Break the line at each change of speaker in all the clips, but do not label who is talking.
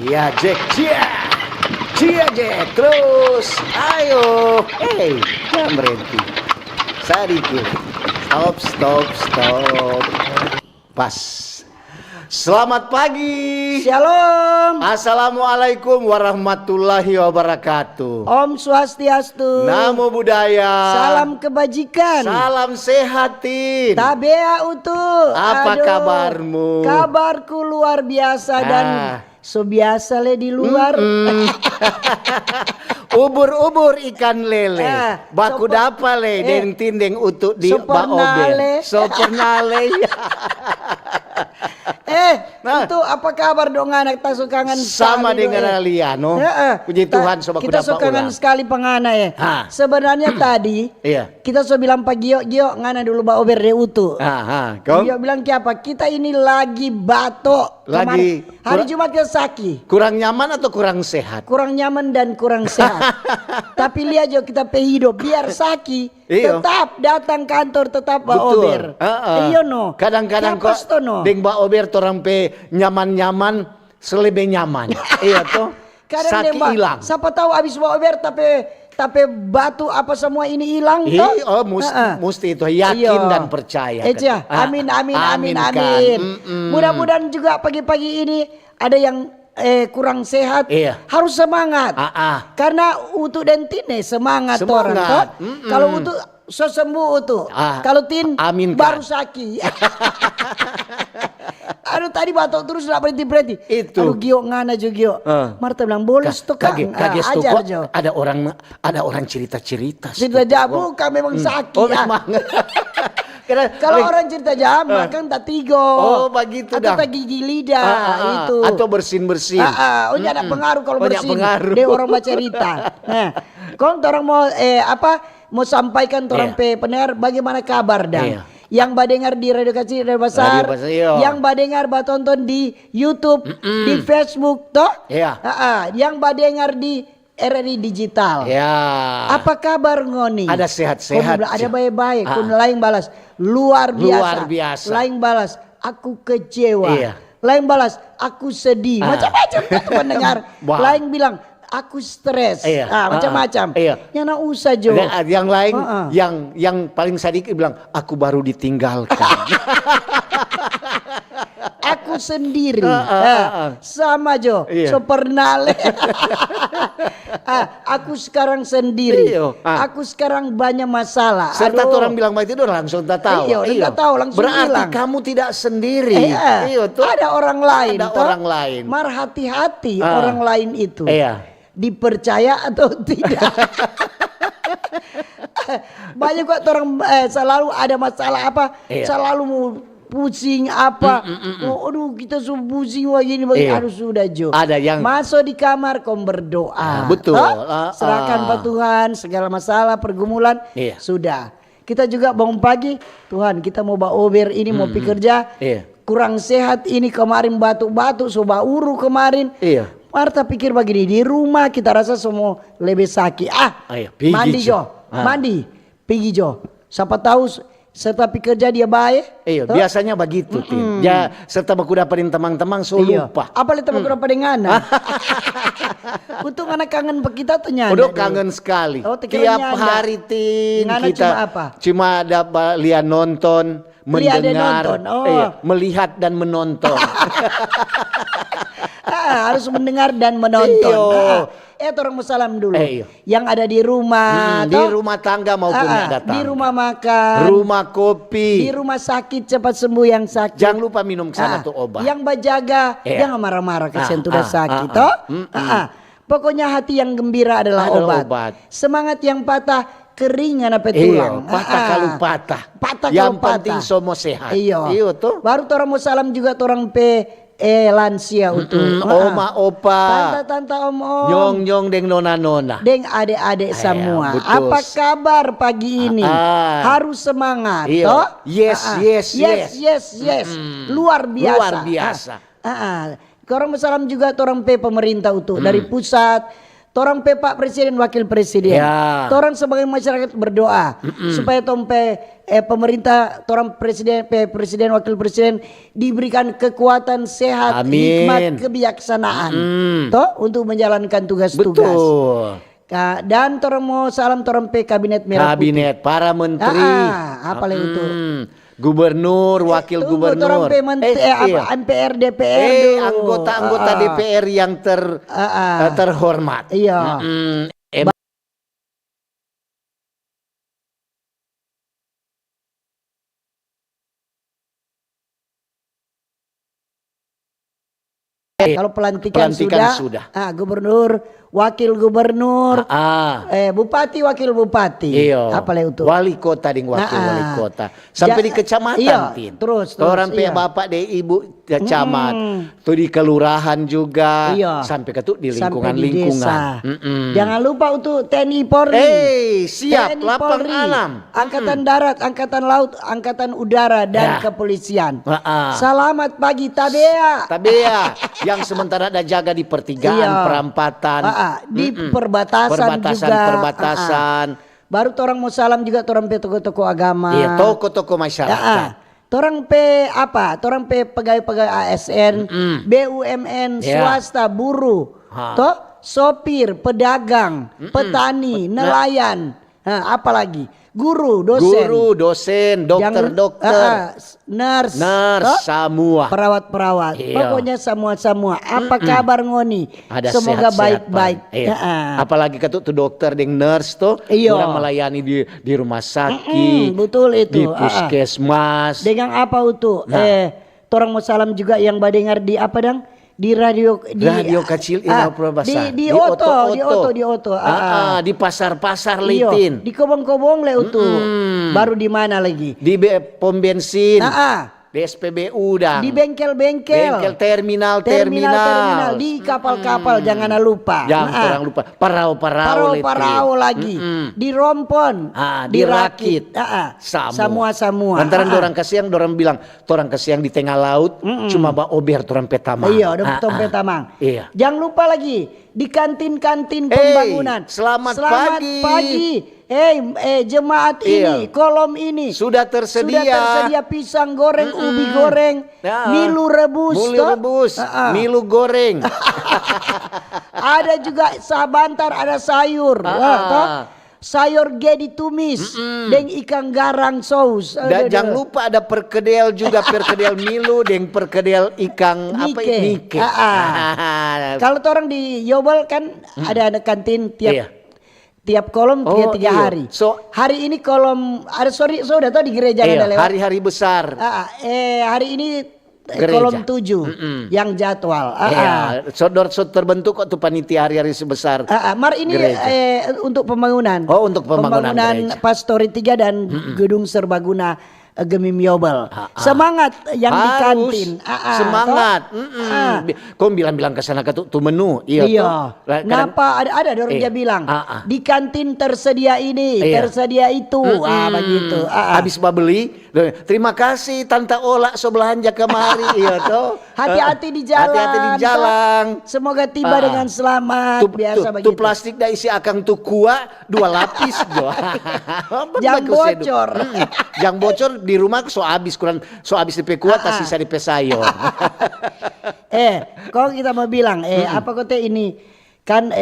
Iya Jack, cia Jack, terus ayo, jangan berhenti, sedikit, stop, pas. Selamat pagi.
Shalom.
Assalamualaikum warahmatullahi wabarakatuh.
Om Swastiastu.
Namo Buddhaya.
Salam kebajikan.
Salam sehatin.
Tabea utuh.
Apa kabarmu?
Kabarku luar biasa dan so biasa le di luar.
Ubur-ubur ikan lele, baku dapa le, deng tindeng utuk di baoben. Sopernale.
Itu apa kabar dong anak? Tak sukangan
sama dengan Aliano. Puji Tuhan sobat
kita sukangan sekali pengana ya. Sebenarnya tadi kita so bilang Pak Gio ngana dulu baober de utuh. Gio bilang apa? Kita ini lagi batok.
Lagi
hari Jumat kita sakit.
Kurang nyaman atau kurang sehat?
Kurang nyaman dan kurang sehat. Tapi lihat jo kita hidup biar sakit. Tetap datang kantor, tetap baober. Iya no.
Kadang-kadang kok deng baober torang pe nyaman-nyaman selebih nyaman. Iya toh. Sakit hilang.
Siapa tahu abis baober tapi batu apa semua ini hilang toh?
Mesti itu yakin dan percaya.
Amin. Mudah-mudahan juga pagi-pagi ini ada yang kurang sehat, harus semangat. Karena utuh dan tine semangat orang toh. Kalau utuh so sembuh utuh. Kalau tin baru sakit. Aduh tadi batuk terus gak berhenti. Aduh Gio ngana jo Gio. Marta bilang boleh stok kan.
Kaget tuh ada orang cerita-cerita.
Cerita jamu kan memang sakit. Kalau orang cerita jam makan tak tigo.
Oh begitu dah.
Atau tak gigi lidah itu.
Atau bersin-bersin.
Ada pengaruh kalau bersin. Dia orang baca cerita. Nah, kalau orang mau mau sampaikan orang pendengar bagaimana kabar dah. Yang badengar di Radio Kecil Radio Besar, yang badengar tonton di YouTube, di Facebook toh. Yang badengar di RRI Digital. Apa kabar ngoni?
Ada sehat-sehat.
Ada baik-baik. Kun lain balas luar biasa. Lain balas aku kecewa. Lain balas aku sedih. Macam-macam pendengar. Lain bilang aku stres. Macam-macam. Yang usah Jo.
Yang lain yang paling sedikit bilang aku baru ditinggalkan.
Aku sendiri. Sama Jo. So pernah aku sekarang sendiri. Aku sekarang banyak masalah.
Serta orang bilang begitu langsung tak tahu.
Langsung
berarti
bilang.
Kamu tidak sendiri.
Ada orang lain.
Ada orang lain.
Mar hati-hati orang lain itu. Dipercaya atau tidak. Banyak kok orang selalu ada masalah apa. Selalu pusing apa. Aduh kita pusing begini. Harus sudah Jo.
Ada yang
masuk di kamar kau berdoa.
Betul.
Serahkan pada Tuhan segala masalah pergumulan. Sudah. Kita juga bangun pagi. Tuhan kita mau baober ini mau bekerja. Kurang sehat ini kemarin batuk-batuk. Soba uru kemarin. Marta pikir begini, di rumah kita rasa semua lebih sakit. Mandi Jo, mandi, pergi Jo. Siapa tahu setelah kerja dia baik.
Biasanya begitu. Ya setelah aku dapetin teman-teman so lupa.
Apa lihat aku dapat dengan Untuk anak kangen kita tuh nyanyi.
Udah kangen sekali. Tiap hari kita cuma dapat lihat nonton, mendengar, melihat dan menonton.
Harus mendengar dan menonton. Orang salam dulu. Yang ada di rumah,
di rumah tangga maupun yang datang.
Di rumah makan,
rumah kopi,
di rumah sakit cepat sembuh yang sakit.
Jangan lupa minum sana tuh obat.
Yang bajaga, jangan marah-marah kasihan sudah sakit. Pokoknya hati yang gembira adalah obat. Semangat yang patah keringan apa tulang.
Patah kalau patah. Yang penting semua sehat.
Baru orang mau salam juga orang lansia utuh.
Oma opa,
tante om,
nyong deng nona,
deng adik-adik semua. Apa kabar pagi ini? Harus semangat. Yes. Luar biasa. Orang salam juga orang pemerintah utuh dari pusat. torang pe Pak Presiden, Wakil Presiden.
Ya.
Torang sebagai masyarakat berdoa supaya tompe pemerintah, torang presiden, wakil presiden diberikan kekuatan, sehat,
Amin.
hikmat, kebijaksanaan, toh untuk menjalankan tugas-tugas.
Betul.
Dan torang mau salam torang pe kabinet merah putih.
Kabinet, para menteri.
Apa lagi itu?
Gubernur, wakil
Tunggu,
gubernur.
torang pe MPR, DPR,
Anggota-anggota DPR yang terhormat.
Iya. Kalau pelantikan sudah. Gubernur, wakil gubernur, bupati, wakil bupati.
Iyo.
Apa lagi itu?
Wali kota ding wakil wali kota. Sampai di kecamatan.
Iya,
Tin.
terus.
Orang bapak deh ibu camat. Tuh di kelurahan juga.
Iya.
Sampai ke tuh di
Sampai di
lingkungan-lingkungan.
desa. Jangan lupa untuk TNI Polri.
Siap.
TNI
Lapang
Polri,
alam.
Angkatan Darat, Angkatan Laut, Angkatan Udara, dan kepolisian. Selamat pagi Tabea.
Yang sementara ada jaga di pertigaan, perampatan,
di perbatasan juga.
Perbatasan.
Baru orang mau salam juga orang pe toko-toko agama.
Iya, toko-toko masyarakat.
Orang pe orang pe pegawai-pegawai ASN, BUMN, swasta, buruh, toh sopir, pedagang, petani, nelayan, apalagi guru, dosen,
dokter, nurse, semua
perawat-perawat. Pokoknya semua. Apa kabar ngoni?
Ada
semoga
sehat-sehat,
baik-baik.
Apalagi tuh dokter dan nurse tuh orang melayani di rumah sakit,
betul itu.
di puskesmas.
Dengan apa itu? Orang mau salam juga yang badengar di apa dang? Di radio
kecil Indonesia
di Oto
di pasar-pasar Litin,
di kobong-kobong le itu baru di mana lagi
di pom bensin, di SPBU dan
di bengkel-bengkel,
terminal
di kapal-kapal jangan lupa.
Jangan lupa parau
lagi di rompon,
di rakit,
semua.
Antara dorang kasiang dorang bilang dorang kasiang di tengah laut cuma ober dorang petamang.
Iya, petamang. Iya. Jangan lupa lagi di kantin-kantin pembangunan.
Selamat pagi.
Jemaat ini, kolom ini
sudah tersedia
pisang goreng, ubi goreng, milu rebus, milu goreng. Ada juga sabantar, ada sayur, sayur ge ditumis, deng ikan garang saus.
Jangan lupa ada perkedel juga, perkedel milu, deng perkedel ikan nike.
Kalau orang di Yobel kan ada kantin tiap kolom 3 hari. Hari ini kolom sudah tahu di gereja ada lewat.
Hari-hari besar.
Hari ini kolom 7 yang jadwal.
Terbentuk kok tuh panitia hari-hari sebesar.
Mari ini untuk pembangunan.
Untuk pembangunan
Pastori 3 dan gedung serbaguna Gemim Yobel. Semangat yang di kantin.
Semangat. Kau bilang ke sana ke tuh menu.
Iya. Kenapa ada orang dia bilang di kantin tersedia ini, tersedia itu. Begitu.
Habis beli, terima kasih Tante Ola so belanja kemari. Iya toh.
Hati-hati di jalan. Semoga tiba dengan selamat. Biasa begitu.
Tuh plastik dah isi akang tuh kuah 2 lapis.
Jangan bocor.
Jangan bocor. Di rumah so habis DP kuat sisa DP sayur.
Kalau kita mau bilang apa kota ini kan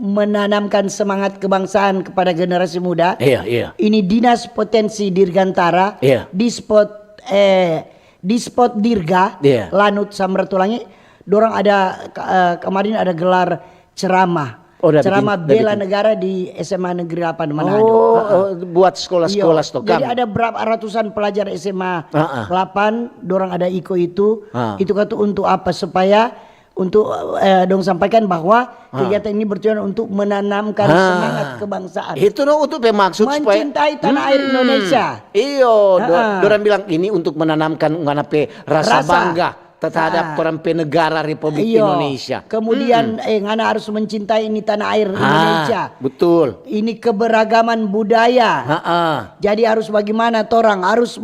menanamkan semangat kebangsaan kepada generasi muda.
Iya.
Ini Dinas Potensi Dirgantara di spot Dirga Lanut Samratulangi. Dorang ada kemarin ada gelar ceramah. Ceramah bela negara di SMA Negeri 8 Manado.
Buat sekolah-sekolah
Jadi ada berapa ratusan pelajar SMA 8, dorang ada iko itu. Itu kata untuk apa? Supaya untuk dong sampaikan bahwa kegiatan ini bertujuan untuk menanamkan semangat kebangsaan.
Itu untuk bermaksud
mencintai tanah air Indonesia.
Dorang bilang ini untuk menanamkan rasa bangga terhadap orang negara Republik Indonesia.
Kemudian ngana harus mencintai ini tanah air Indonesia.
Betul.
Ini keberagaman budaya. Jadi harus bagaimana torang harus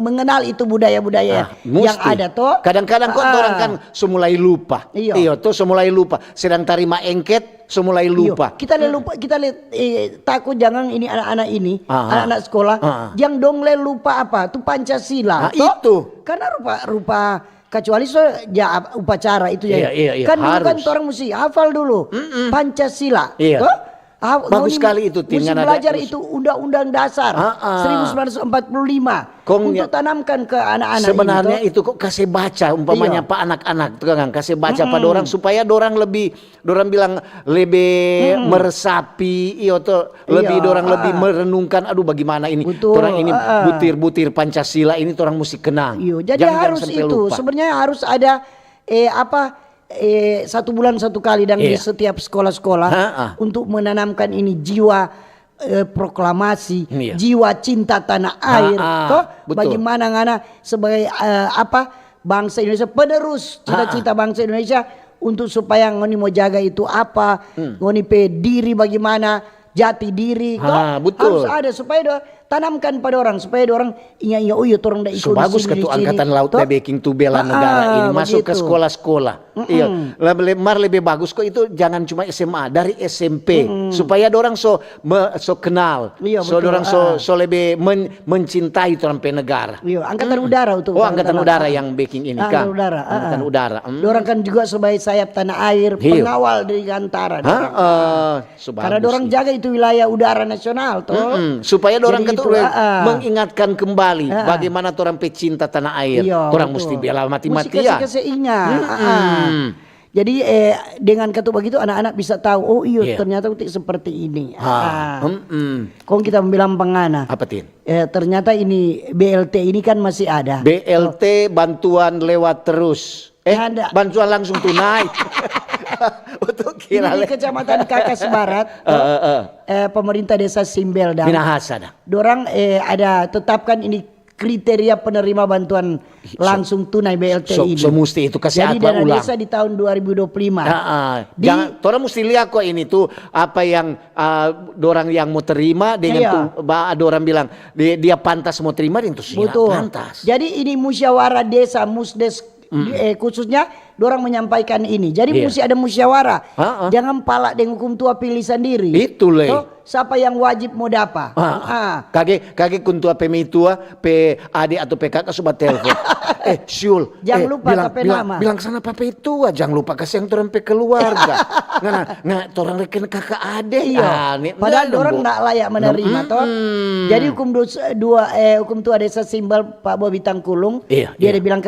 mengenal itu budaya-budaya yang ada toh.
Kadang-kadang kok orang kan semulai lupa. Iya tuh semulai lupa. Sedang tarima engket semulai lupa.
Kita lihat takut jangan ini anak-anak ini, anak-anak sekolah yang dongle lupa apa? Tuh Pancasila.
Itu.
Karena rupa kecuali upacara itu ya. Kan dulu kan orang mesti hafal dulu Pancasila. Toh?
Bagus sekali itu
mesti belajar itu Undang-Undang Dasar 1945 untuk tanamkan ke anak-anak.
Sebenarnya itu kok kasih baca umpamanya pak anak-anak kan kasih baca pada orang supaya orang lebih bilang lebih meresapi lebih lebih merenungkan aduh bagaimana ini orang ini butir-butir Pancasila ini orang mesti kenang.
Jadi harus itu sebenarnya harus ada 1 bulan 1 kali dan di setiap sekolah-sekolah untuk menanamkan ini jiwa proklamasi, jiwa cinta tanah air. Bagaimana ngana sebagai bangsa Indonesia penerus cita-cita bangsa Indonesia untuk supaya ngoni mau jaga itu ngoni pe diri bagaimana jati diri harus ada supaya tanamkan pada orang supaya orang ingat orang dah ikut.
Bagus ketua angkatan laut baking to bela negara ini masuk ke sekolah-sekolah. Lebih bagus kok itu jangan cuma SMA dari SMP supaya orang so kenal. Orang so lebih mencintai orang pe negara.
Angkatan udara itu.
Angkatan udara yang baking ini kan. Angkatan udara.
Orang kan juga sebagai sayap tanah air, pengawal dari antara. Karena orang jaga itu wilayah udara nasional toh.
Supaya orang mengingatkan kembali bagaimana orang pecinta tanah air. Orang mesti bela mati-matian.
Mesti ingat. Jadi dengan kata begitu anak-anak bisa tahu ternyata seperti ini. Kalau kita bilang pengana.
Apa tin?
Ternyata ini BLT ini kan masih ada.
BLT bantuan lewat terus. Bantuan langsung tunai.
Ini di Kecamatan Kakas Barat, pemerintah desa Simbel dan
Minahasa.
Dorang ada tetapkan ini kriteria penerima bantuan langsung tunai BLT ini.
Mesti itu kasih
jadi dana desa di tahun 2025.
Orang mesti lihat kok ini tuh apa yang dorang yang mau terima dengan tuh dorang bilang dia pantas mau terima itu sih pantas.
Jadi ini musyawarah desa Musdes khususnya dorang menyampaikan ini. Jadi mesti ada musyawarah. Jangan palak dengan hukum tua pilih sendiri.
Itu leh.
Siapa yang wajib mau dapat?
Kage kuntua pemitua pe adik atau PKK sobat telepon. Syul.
Jangan lupa nama.
Bilang sana papa itu jangan lupa kasih yang turun pe keluarga. Nggak orang reken kakak adik.
Padahal orang nggak layak menerima toh. Jadi hukum tua desa Simbel Pak Bobi Tangkulung dia bilang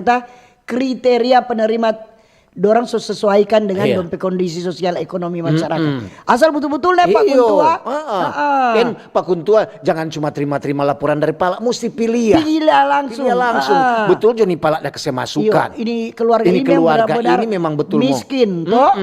kriteria penerima dorang sesuaikan dengan dompet kondisi sosial ekonomi masyarakat. Asal betul-betul deh Pak Kuntua.
Kan Pak Kuntua jangan cuma terima laporan dari palak, mesti pilih
langsung.
Betul Joni palak dah kesemasukan.
Ini keluarga
ini memang betul
miskin toh.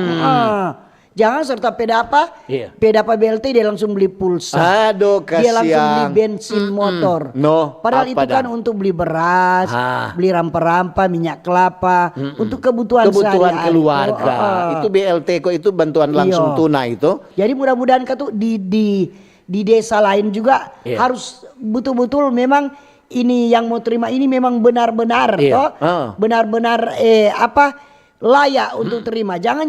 Jangan serta pedapa BLT dia langsung beli pulsa. Dia langsung beli bensin motor. Padahal itu kan untuk beli beras, beli rampa-rampa, minyak kelapa, untuk kebutuhan
keluarga. Itu BLT kok itu bantuan langsung tunai itu.
Jadi mudah-mudahan tuh di desa lain juga harus betul-betul memang ini yang mau terima ini memang benar-benar benar-benar layak untuk terima. Jangan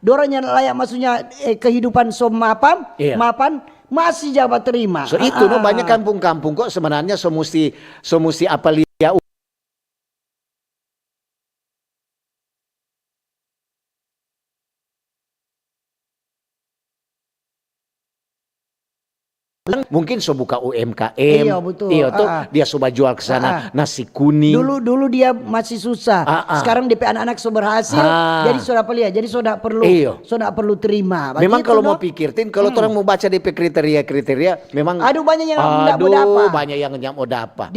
dorangnya layak maksudnya kehidupan mapan masih jabat terima.
Itu banyak kampung-kampung kok sebenarnya mesti apa lihat mungkin buka UMKM.
Betul.
Tuh dia coba jual ke sana nasi kuning.
Dulu dia masih susah. Sekarang DP anak-anak berhasil. Jadi sudah jadi sudah perlu terima.
Memang kalau mau pikirtin kalau orang mau baca DP kriteria memang
banyak yang enggak mau dapat.
Banyak yang enggak mau dapat.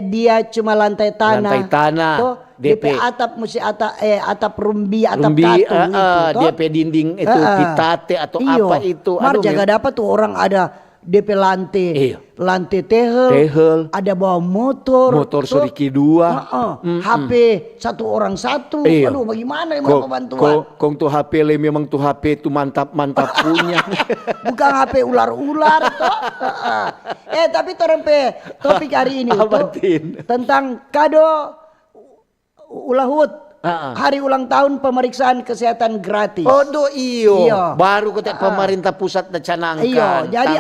Dia cuma lantai tanah. Tuh, DP atap mesti atap rumbi katu
DP dinding itu pitate atau apa itu.
Jaga dapat tuh orang ada DP lantai,
Iya.
lantai tehel, ada bawa motor
Suzuki 2,
HP satu orang satu.
Iya.
Aduh, bagaimana yang mau bantuan?
Kong tuh HP le memang tuh HP tuh mantap punya.
Bukan HP ular-ular toh. Tapi topik hari ini tuh tentang kado ulahut. Hari ulang tahun pemeriksaan kesehatan gratis.
Iyo. Baru kata pemerintah pusat canangkan.
Iyo. Jadi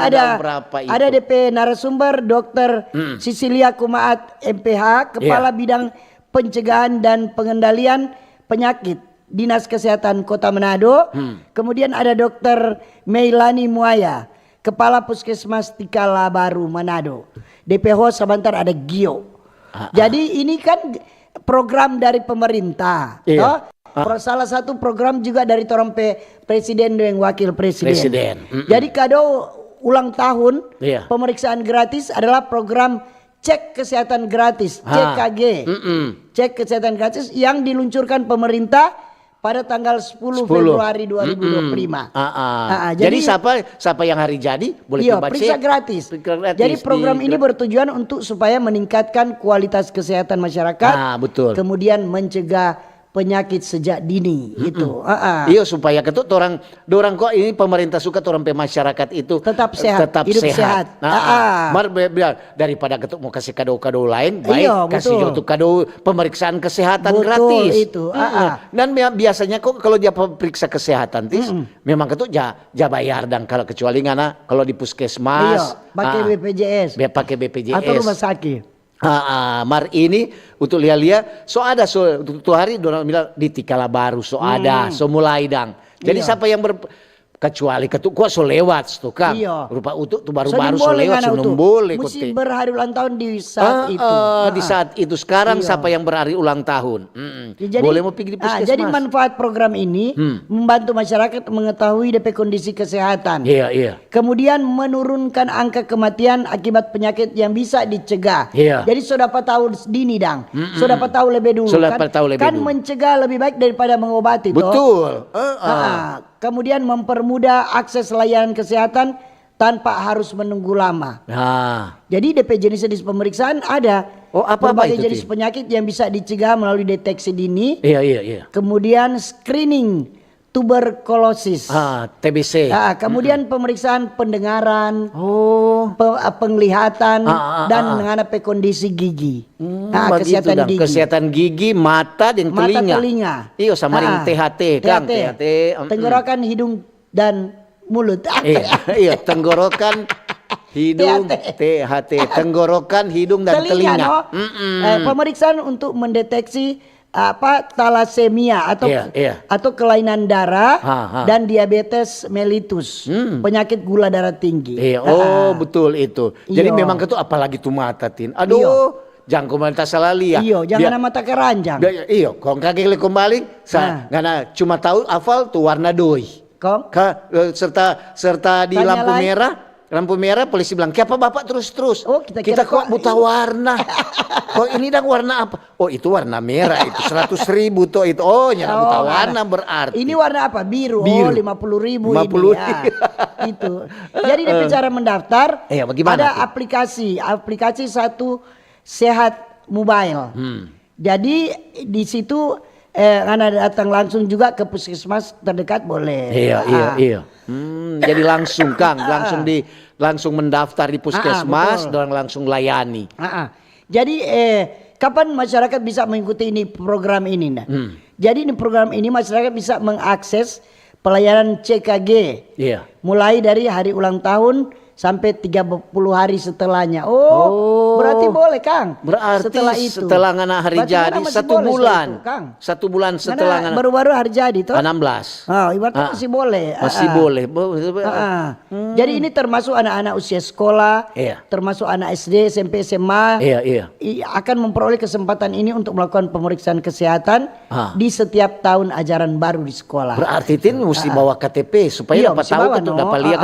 ada DP narasumber Dr. Sisilia Kumaat MPH, Kepala Bidang Pencegahan dan Pengendalian Penyakit Dinas Kesehatan Kota Manado. Kemudian ada Dr. Meilani Muaya, Kepala Puskesmas Tikala Baru Manado. DP host sebentar ada Gio. Jadi ini kan program dari pemerintah, toh? Salah satu program juga dari torong presiden dan wakil presiden. Jadi kado ulang tahun pemeriksaan gratis adalah program cek kesehatan gratis, CKG, cek kesehatan gratis yang diluncurkan pemerintah pada tanggal 10 Februari 2025.
Jadi siapa yang hari jadi boleh
periksa gratis. Jadi program ini bertujuan untuk supaya meningkatkan kualitas kesehatan masyarakat.
Betul.
Kemudian mencegah penyakit sejak dini itu.
Iya, supaya ketut orang kok ini pemerintah suka orang masyarakat itu
tetap sehat, hidup sehat.
Daripada ketut mau kasih kado-kado lain, baik kasih untuk kado pemeriksaan kesehatan gratis.
Itu.
Dan biasanya kok kalau dia periksa kesehatan memang ketut ja bayar dan kalau kecuali ngana kalau di puskesmas
pakai BPJS.
Pakai BPJS
atau rumah sakit.
Mar ini untuk lihat ada untuk hari dorang bilang di Tikala Baru ada mulai dang. Jadi siapa yang kecuali ketuk kuat lewat tuh kan. Rupa utuk tuh baru lewat boleh
mesti berhari ulang tahun di saat itu.
Di saat itu sekarang siapa yang berhari ulang tahun.
Jadi,
boleh mau pergi di puskesmas.
Jadi manfaat program ini membantu masyarakat mengetahui DP kondisi kesehatan.
Iya.
Kemudian menurunkan angka kematian akibat penyakit yang bisa dicegah. Jadi sudah dapat tahu dini dang. Sudah dapat tahu lebih dulu kan mencegah lebih baik daripada mengobati.
Betul.
Kemudian mempermudah akses layanan kesehatan tanpa harus menunggu lama. Jadi DP jenis pemeriksaan ada. Berbagai jenis penyakit yang bisa dicegah melalui deteksi dini.
Iya.
Kemudian screening tuberkulosis.
TBC.
Kemudian pemeriksaan pendengaran, penglihatan, dan mengenai kondisi gigi. Kesehatan gigi.
Kesehatan gigi, mata dan telinga. Iya, sama ring THT, Kang. THT.
Tenggorokan, hidung dan mulut.
Iya, tenggorokan, hidung, THT. Tenggorokan, hidung dan telinga.
Pemeriksaan untuk mendeteksi talasemia atau kelainan darah dan diabetes mellitus, penyakit gula darah tinggi.
Betul itu. Jadi memang itu apalagi tuh mata tin. Jangan komentar salah lihat.
Jangan mata keranjang.
Kong kagak kembali. Karena cuma tahu hafal tuh warna doi. Serta di lampu merah polisi bilang, "Kenapa Bapak terus?" Kita kok buta warna. Kok ini dang warna apa? Itu warna merah itu 100.000 tuh itu. Nyana buta warna berarti.
Ini warna apa? Biru. 50.000 ini. Itu. Jadi dari cara mendaftar ada aplikasi Satu Sehat Mobile. Jadi di situ Anda datang langsung juga ke puskesmas terdekat boleh.
Iya. Jadi langsung Kang, langsung mendaftar di puskesmas dan langsung layani.
Jadi kapan masyarakat bisa mengikuti ini program ini? Jadi program ini masyarakat bisa mengakses pelayanan CKG. Mulai dari hari ulang tahun sampai 30 hari setelahnya. Berarti boleh Kang.
Berarti setelah ngana hari jadi 1 bulan. 1 bulan setelah ngana.
Baru-baru hari jadi toh.
16.
Ibaratnya masih boleh.
Masih boleh.
Jadi ini termasuk anak-anak usia sekolah, termasuk anak SD, SMP, SMA. Akan memperoleh kesempatan ini untuk melakukan pemeriksaan kesehatan di setiap tahun ajaran baru di sekolah.
Berarti tin mesti bawa KTP supaya dapat tahu dapat lihat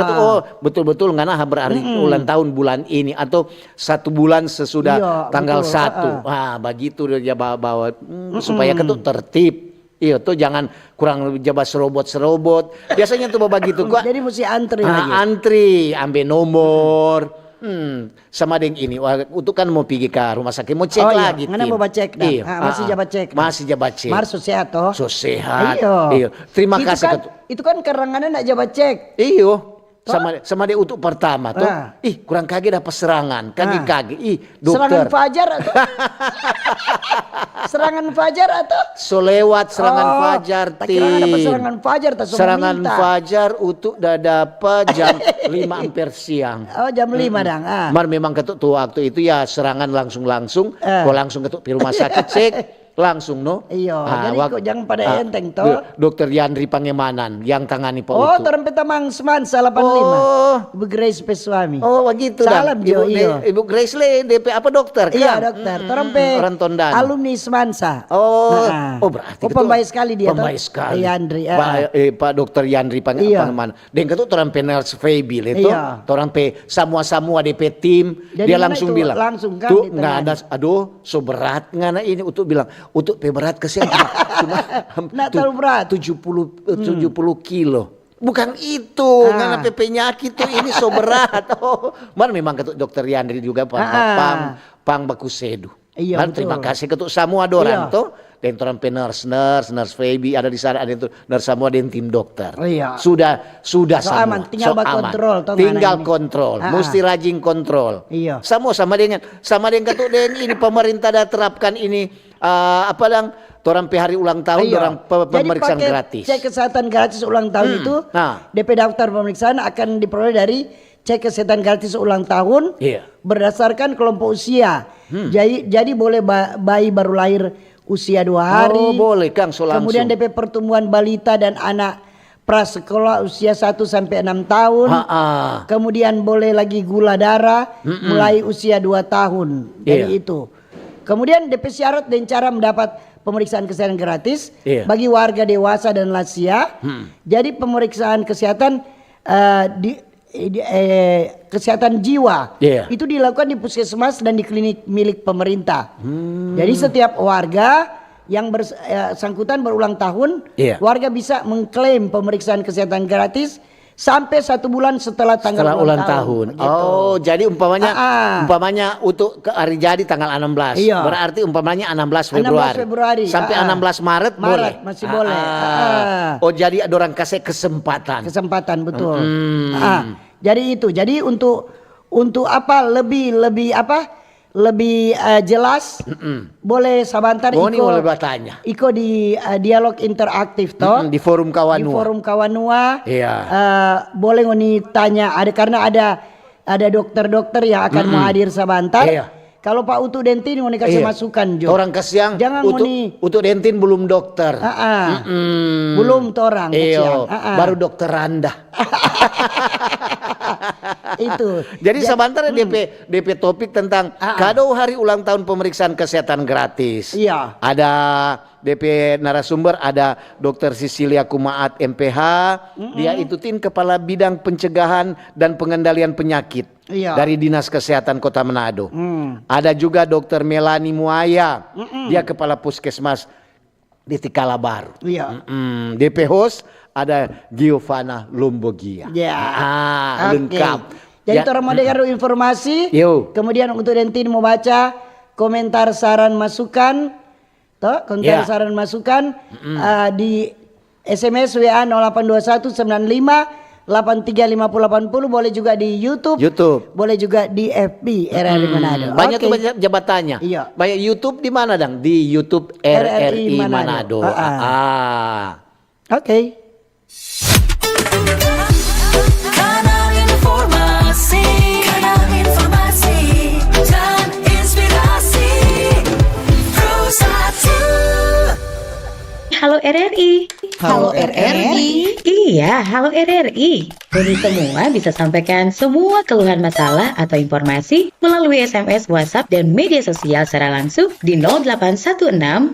betul-betul ngana berarti ulang tahun bulan ini atau 1 bulan sesudah tanggal 1. Begitu dia bawa supaya ketut tertib. Iya tuh jangan kurang jabat serobot. Biasanya tuh begitu kok.
Jadi mesti antri lagi.
Antri, ambil nomor. Sama dengan ini, untuk kan mau pergi ke rumah sakit, mau cek lagi.
Ngana mau cek dah.
Iya.
Masih jabat cek.
Masih jabat cek.
Mar sehat toh.
So sehat.
Iya.
Terima
itu
kasih.
kan, itu kan karangannya nak jabat cek.
Iyo. Sama dia untuk pertama tuh. Kurang kaget dapat serangan. Kaget. Dokter.
Serangan fajar atau? Serangan fajar atau?
So lewat serangan fajar
tak kira dapat serangan fajar tak
serangan fajar untuk dapat jam 5 ampere siang.
Oh jam 5 dang.
Mar memang ketuk tuh waktu itu ya serangan langsung. Kok langsung ketuk di rumah sakit cek. Langsung
Iya, jadi kok jangan pada enteng toh.
Dokter Yandri Pangemanan yang tangani Pak Utu.
Oh, torang Petamang Semansa 85. Ibu Grace Pesuami.
Oh, begitu dah.
Salam Jo,
Ibu Grace le DP apa dokter kan?
Iya, dokter. Torang
orang Tondan.
alumni Semansa.
Oh, berarti
pembaik sekali dia
pembaik sekali.
Yandri.
Pak Dokter Yandri Pangemanan. Dan ketuk torang penels Febil itu, torang pe semua DP tim, dia langsung bilang.
Langsung kan
tuh nggak ada, aduh, so berat ngana ini untuk bilang. Untuk berat kesehatan cuma
terlalu berat
70 kilo. Bukan itu, karena penyakit tuh ini so berat. Man memang ketuk dokter Yandri juga pang baku sedu.
Iya,
Man terima kasih ketuk semua dorang tuh. Dan orang nurse Feby ada di sana, ada itu nurse semua dan tim dokter. Sudah semua.
Aman, tinggal kontrol.
Tinggal kontrol, mesti rajin kontrol.
Iya.
Sama dengan ketuk dengan ini pemerintah dah terapkan ini. Orang hari ulang tahun, orang pemeriksaan gratis.
Cek kesehatan gratis ulang tahun itu, DP daftar pemeriksaan akan diperoleh dari cek kesehatan gratis ulang tahun berdasarkan kelompok usia. Jadi boleh bayi baru lahir usia 2 hari.
Oh boleh Kang, so langsung.
Kemudian DP pertumbuhan balita dan anak prasekolah usia 1 sampai 6 tahun. Kemudian boleh lagi gula darah mulai usia 2 tahun. Jadi itu. Kemudian DP syarat dan cara mendapat pemeriksaan kesehatan gratis bagi warga dewasa dan lansia. Jadi pemeriksaan kesehatan kesehatan jiwa itu dilakukan di puskesmas dan di klinik milik pemerintah. Jadi setiap warga yang bersangkutan berulang tahun, warga bisa mengklaim pemeriksaan kesehatan gratis sampai 1 bulan setelah tanggal
ulang tahun. Gitu. Oh, jadi umpamanya untuk hari jadi tanggal 16. Berarti umpamanya 16 Februari. Sampai 16 Maret boleh.
Masih boleh.
Oh, jadi ada orang kasih kesempatan.
Kesempatan betul. Jadi itu. Jadi untuk apa lebih jelas boleh sabantar
boleh bertanya.
Iko di dialog interaktif toh
di forum Kawanua.
Di forum Kawanua. Boleh ngoni tanya karena ada dokter-dokter yang akan mau hadir sabantar. Kalau Pak Utu Dentin ngoni kasih masukan Jo.
Orang kasiang.
Jangan
Utu Dentin belum dokter.
Belum torang kasiang.
Baru dokter Randa.
Itu.
Jadi sebentar DP topik tentang kado hari ulang tahun pemeriksaan kesehatan gratis. Ada DP narasumber ada Dr. Sisilia Kumaat MPH. Dia itu tim kepala bidang pencegahan dan pengendalian penyakit dari Dinas Kesehatan Kota Manado. Ada juga Dr. Melani Muaya. Dia kepala puskesmas di Tikala Baru. DP host ada Giovanna Lombogia. Lengkap.
Jadi orang mau dengar informasi. Kemudian untuk Dentin mau baca komentar saran masukan. Saran masukan di SMS WA 0821 95 835080, boleh juga di YouTube. Boleh juga di FB RRI Manado.
Banyak tuh banyak jabatannya. Banyak YouTube di mana dang? Di YouTube RRI Manado.
Oke.
Kanal informasi dan inspirasi Pro1.
Halo RRI.
Halo RRI.
Iya, halo RRI. Kami semua bisa sampaikan semua keluhan masalah atau informasi melalui SMS, WhatsApp, dan media sosial secara langsung di 0816 16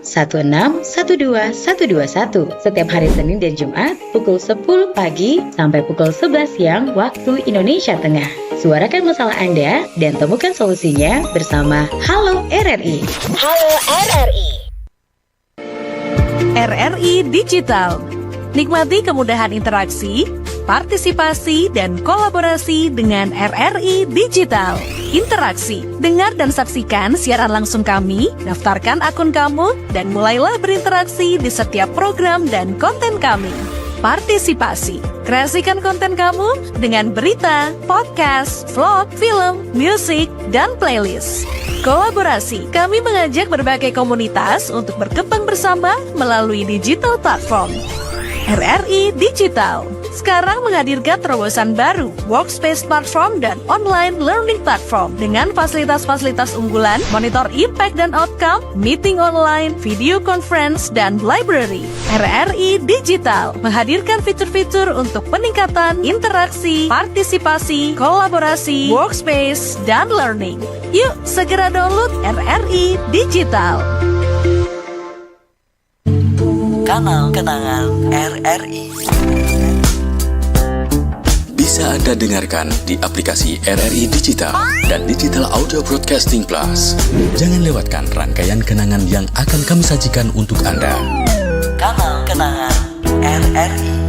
12 121 setiap hari Senin dan Jumat pukul 10 pagi sampai pukul 11 siang waktu Indonesia Tengah. Suarakan masalah Anda dan temukan solusinya bersama Halo RRI.
Halo RRI.
RRI Digital. Nikmati kemudahan interaksi, partisipasi, dan kolaborasi dengan RRI Digital. Interaksi, dengar dan saksikan siaran langsung kami, daftarkan akun kamu, dan mulailah berinteraksi di setiap program dan konten kami. Partisipasi, kreasikan konten kamu dengan berita, podcast, vlog, film, musik, dan playlist. Kolaborasi, kami mengajak berbagai komunitas untuk berkembang bersama melalui digital platform. RRI Digital sekarang menghadirkan terobosan baru, workspace platform dan online learning platform dengan fasilitas-fasilitas unggulan, monitor impact dan outcome, meeting online, video conference, dan library. RRI Digital menghadirkan fitur-fitur untuk peningkatan interaksi, partisipasi, kolaborasi, workspace, dan learning. Yuk segera download RRI Digital.
Kanal Kenangan RRI.
Bisa Anda dengarkan di aplikasi RRI Digital dan Digital Audio Broadcasting Plus. Jangan lewatkan rangkaian kenangan yang akan kami sajikan untuk Anda.
Kanal Kenangan RRI.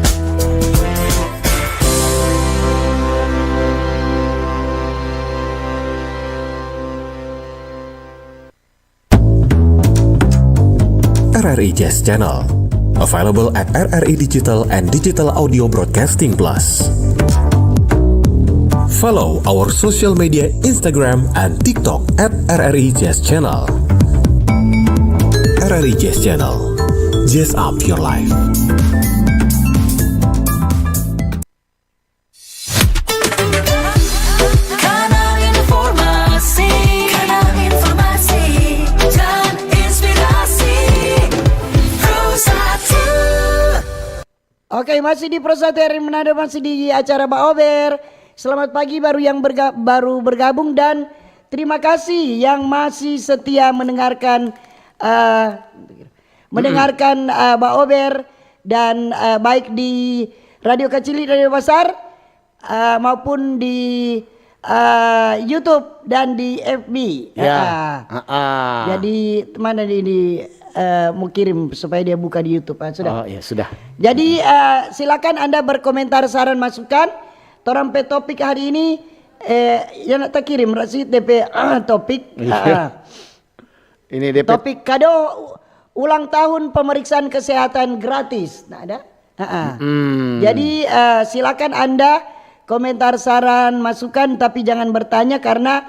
RRI Jazz Channel, available at RRI Digital and Digital Audio Broadcasting Plus. Follow our social media Instagram and TikTok at RRI Jazz Channel. RRI Jazz Channel, jazz up your life.
Kanal informasi, kanal informasi dan inspirasi. Pro 1.
Oke, masih di Pro 1 RRI Manado, masih di acara Mbak Ober. Selamat pagi baru yang baru bergabung dan terima kasih yang masih setia mendengarkan Mbak Ober dan baik di Radio Kecil, Radio Besar maupun di YouTube dan di FB.
Ya.
Jadi mana ini mau kirim supaya dia buka di YouTube. Sudah.
Oh ya sudah.
Jadi silakan Anda berkomentar, saran, masukan. Torang pe topik hari ini yang nak tak kirim Rasid DP topik.
Ini DP
Topik kado ulang tahun pemeriksaan kesehatan gratis. Nah ada. Jadi silakan Anda komentar, saran, masukan, tapi jangan bertanya karena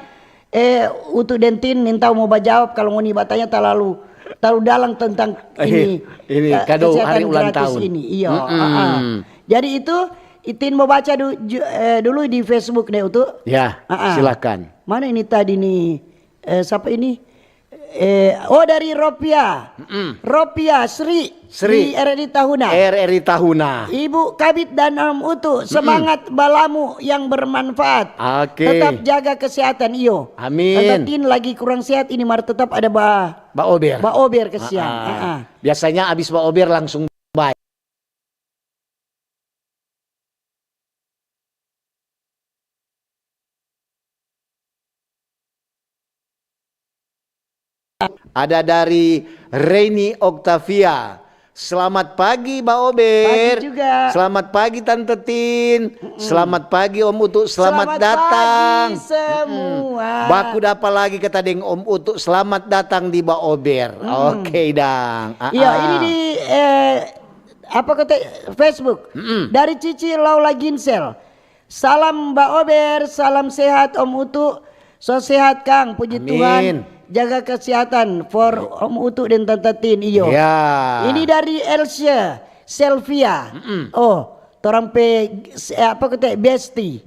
untuk Dentin nintau mau jawab kalau mau bertanya terlalu dalam tentang ini
kado
kesehatan
hari ulang
gratis
tahun
ini. Iya. Jadi itu Itin mau baca dulu di Facebook deh untuk.
Ya, silakan.
Mana ini tadi nih? Siapa ini? Dari Ropia. Ropia Sri. Di RRI Tahuna.
RRI Tahuna.
Ibu Kabit dan Utu, semangat balamu yang bermanfaat.
Oke.
Tetap jaga kesehatan iyo.
Amin.
Tin lagi kurang sehat ini mar tetap ada
Mbak Ober.
Mbak Ober kesian.
Biasanya abis Mbak Ober langsung baik. Ada dari Reni Octavia. Selamat pagi Mbak Ober.
Pagi juga.
Selamat pagi Tante Tin. Selamat pagi Om Utu. Selamat datang.
Pagi semua.
Baku dapa lagi kata deng Om Utu. Selamat datang di Mbak Ober. Oke dang.
Iya ini di apa kata Facebook dari Cici Laula Ginsel. Salam Mbak Ober, salam sehat Om Utu. So sehat Kang, puji Tuhan. Jaga kesehatan for Om Utu dan Tante Tin iyo.
Ya.
Ini dari Elsia Selvia. Oh, torang pe apa kata Besti.